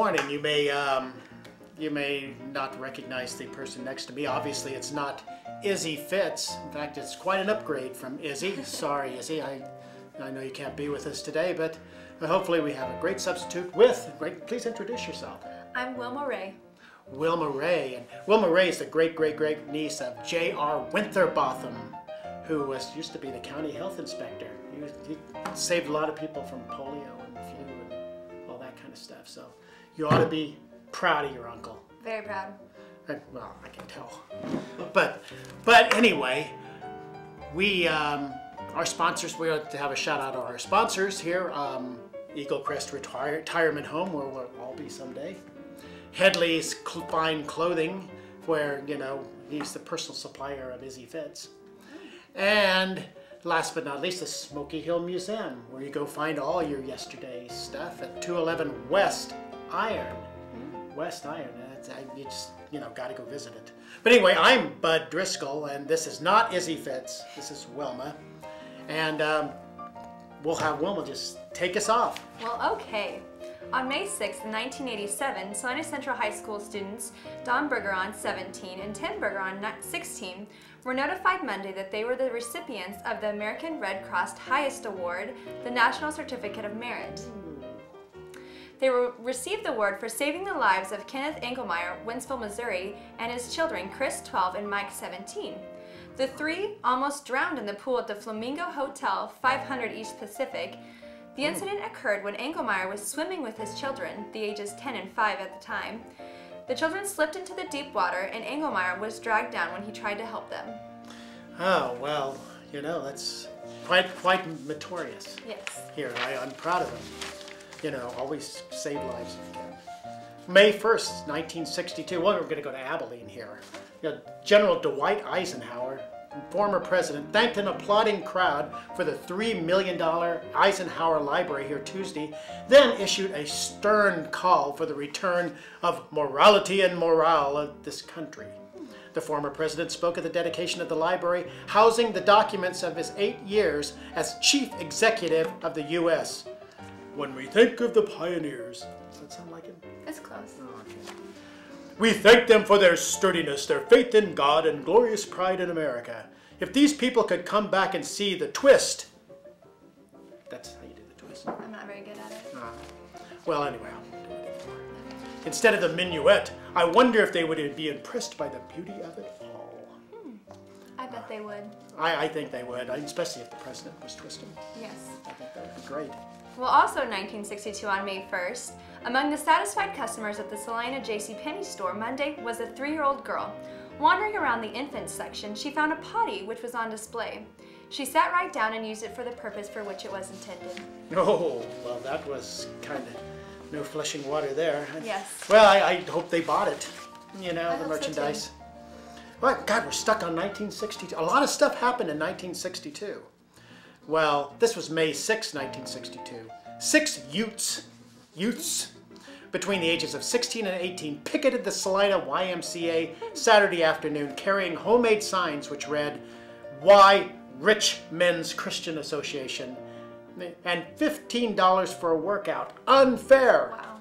morning. You may not recognize the person next to me. Obviously, it's not Izzy Fitz. In fact, it's quite an upgrade from Izzy. Sorry, Izzy. I know you can't be with us today, but hopefully we have a great substitute with. Please introduce yourself. I'm Wilma Ray. Wilma Ray. And Wilma Ray is the great niece of J.R. Winterbotham, who used to be the county health inspector. He saved a lot of people from polio and flu and all that kind of stuff. So you ought to be proud of your uncle. Very proud. Well, I can tell. But anyway, we our sponsors. We ought to have a shout out to our sponsors here. Eagle Crest Retirement Home, where we'll all be someday. Headley's Fine Clothing, where he's the personal supplier of Izzy Fitz. And last but not least, the Smoky Hill Museum, where you go find all your yesterday stuff at 211 West Iron. West Iron. You just got to go visit it. But anyway, I'm Bud Driscoll, and this is not Izzy Fitz. This is Wilma, and we'll have Wilma just take us off. Well, okay. On May 6, 1987, Salina Central High School students Don Bergeron, 17, and Tim Bergeron, 16, were notified Monday that they were the recipients of the American Red Cross highest award, the National Certificate of Merit. They received the award for saving the lives of Kenneth Engelmeyer, Wentzville, Missouri, and his children, Chris, 12, and Mike, 17. The three almost drowned in the pool at the Flamingo Hotel, 500 East Pacific. The incident occurred when Engelmeyer was swimming with his children, the ages 10 and 5 at the time. The children slipped into the deep water, and Engelmeyer was dragged down when he tried to help them. Oh, well, that's quite notorious. Yes. Here, I'm proud of them. Always save lives if you can. May 1st, 1962. Well, we're going to go to Abilene here. General Dwight Eisenhower, former president, thanked an applauding crowd for the $3 million Eisenhower Library here Tuesday, then issued a stern call for the return of morality and morale of this country. The former president spoke at the dedication of the library, housing the documents of his 8 years as chief executive of the U.S. When we think of the pioneers, does that sound like him? It's close. Oh, okay. We thank them for their sturdiness, their faith in God, and glorious pride in America. If these people could come back and see the twist, that's how you do the twist. I'm not very good at it. Well, anyway, I'll do it anymore. Instead of the minuet, I wonder if they would be impressed by the beauty of it all. I bet they would. I think they would, especially if the president was twisting. Yes. I think that would be great. Well, also in 1962 on May 1st, among the satisfied customers at the Salina JCPenney store Monday was a 3-year-old girl. Wandering around the infant section, she found a potty which was on display. She sat right down and used it for the purpose for which it was intended. Oh, well, that was kind of no flushing water there. Yes. Well, I hope they bought it, the hope merchandise. so Well, God, we're stuck on 1962. A lot of stuff happened in 1962. Well, this was May 6, 1962. 6 youths between the ages of 16 and 18 picketed the Salina YMCA Saturday afternoon carrying homemade signs which read, "Why Rich Men's Christian Association," and $15 for a workout. Unfair! Wow.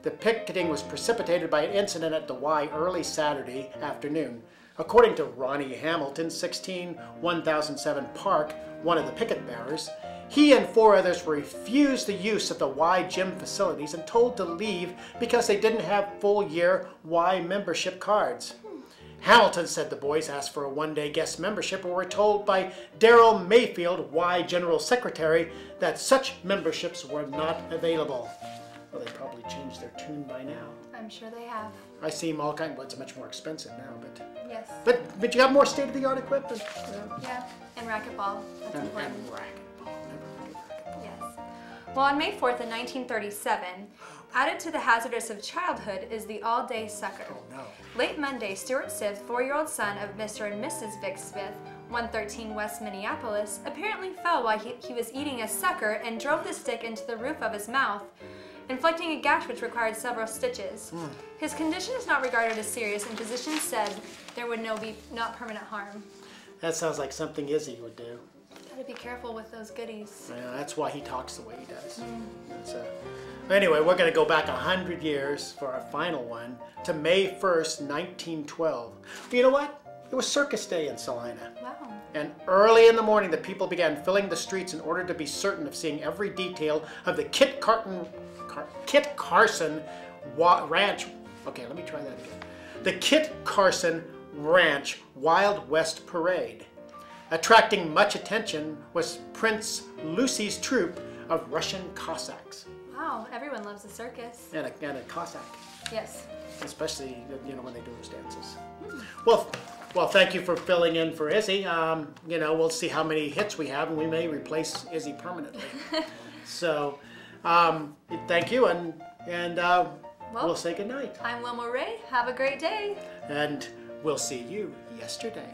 The picketing was precipitated by an incident at the Y early Saturday afternoon. According to Ronnie Hamilton, 1007 Park, one of the picket bearers, he and 4 others were refused the use of the Y gym facilities and told to leave because they didn't have full-year Y membership cards. Hamilton said the boys asked for a one-day guest membership and were told by Darrell Mayfield, Y General Secretary, that such memberships were not available. Well, they probably changed their tune by now. I'm sure they have. I see them all well, it's much more expensive now, but... Yes. But you have more state-of-the-art equipment. Yeah, and racquetball. That's important. And racquetball. Never forget racquetball. Yes. Well, on May 4th in 1937, added to the hazardous of childhood is the all-day sucker. Oh, no. Late Monday, Stuart Smith, 4-year-old son of Mr. and Mrs. Vic Smith, 113 West Minneapolis, apparently fell while he was eating a sucker and drove the stick into the roof of his mouth, inflicting a gash which required several stitches. His condition is not regarded as serious, and physicians said there would not permanent harm. That sounds like something Izzy would do. Gotta be careful with those goodies. Yeah, that's why he talks the way he does. Anyway, we're going to go back 100 years for our final one to May 1st, 1912. You know what? It was Circus Day in Salina. Wow. And early in the morning, the people began filling the streets in order to be certain of seeing every detail of the Kit Carson Ranch. Okay, let me try that again. The Kit Carson Ranch Wild West Parade. Attracting much attention was Prince Lucy's troupe of Russian Cossacks. Wow, everyone loves a circus. And a Cossack. Yes. Especially, when they do those dances. Well, thank you for filling in for Izzy. We'll see how many hits we have, and we may replace Izzy permanently. So, thank you, and we'll say goodnight. I'm Wilma Ray. Have a great day. And we'll see you yesterday.